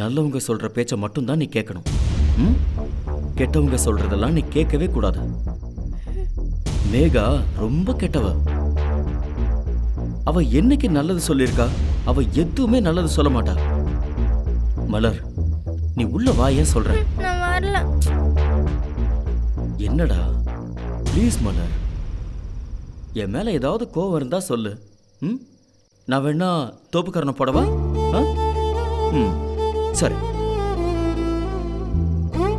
நல்லவங்க சொல்ற பேச்ச மட்டும் தான் நீ கேட்கணும். ம்? கெட்டவங்க சொல்றதெல்லாம் நீ கேட்கவே கூடாது. மேகா ரொம்ப கெட்டவ. அவ என்னைக்கு நல்லது சொல்லியிருக்கா? அவ எதுவுமே நல்லது சொல்ல மாட்டா. மலர், நீ உள்ள வா, ஏன் சொல்ற? நான் வரல. என்னடா ப்ளீஸ் மலர், என் மேல ஏதாவது கோவம் இருந்தா சொல்லு. ம்? நான் வேணா தோப்புக்காரனை போடவா? ஆ? ம், சரி.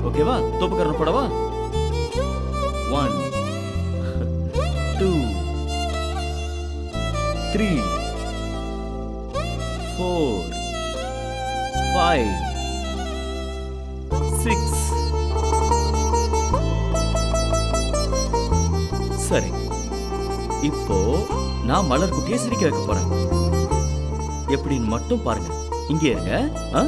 ஓகேவா? தோப்புக்காரனை போடவா? 1 2 3 4 5 6. சரி, இப்போ நான் மலர் குட்டியை சிரிக்க வைக்க போறேன். எப்படின்னு மட்டும் பாருங்க. இங்கே இருங்க. ஆ?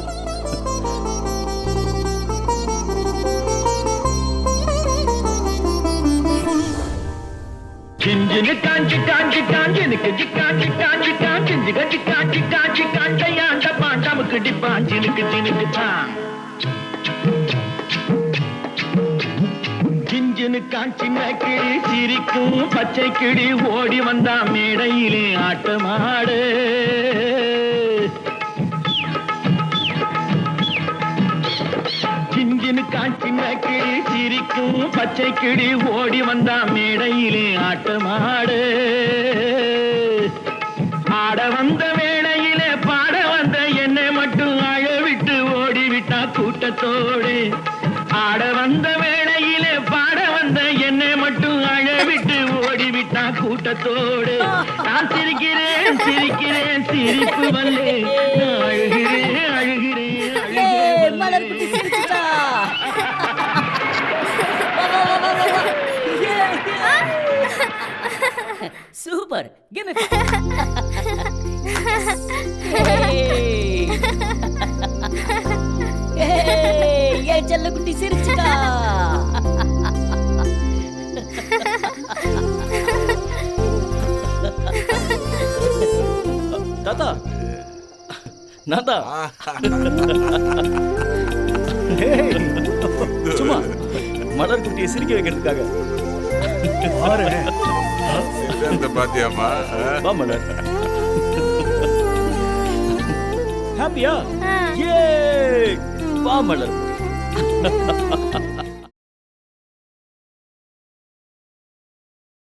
சிஞ்சினு காஞ்சி காஞ்சி காஞ்சி எனக்கு காஞ்சி காஞ்சி காஞ்சி கட்டி காஞ்சி காஞ்சி காஞ்சையாண்ட பாண்டாமுக்கு டிப்பாஞ்சினுக்கு ஜினுக்கு தான் சிஞ்சினு காஞ்சின கிளி சிரிக்கும் பச்சை கிளி ஓடி வந்தா மேடையிலே ஆட்டமாடு சிஞ்சினு காஞ்சின கிளி சிரிக்கும் பச்சை கிளி ஓடி வந்தா மேடையிலே ஆட்டமாடு ஆட வந்த வேளையிலே பாட வந்த என்னை மட்டும் அழவிட்டு ஓடிவிட்டா கூட்டத்தோடு ஆட வந்த வேளையிலே பாட வந்த என்னை மட்டும் அழவிட்டு ஓடிவிட்டா கூட்டத்தோடு நான் சிரிக்கிறேன் சிரிக்கிறேன் சிரிப்பு வல்லே நான் அழுகிறேன் அழுகிறேன் அழுகிறேன் மலர் குட்டி சிரிச்சுட்டா. சூப்பர். Give me. ஏய் செல்ல குட்டி சிரிச்சுட்டா. தாத்தா, நாதா, சும்மா மலர் குட்டியை சிரிக்க வைக்கிறதுக்காக. பாத்தியாமா? வா மலர். ஹாப்பியா? ஆ. ஏ வா மலர்.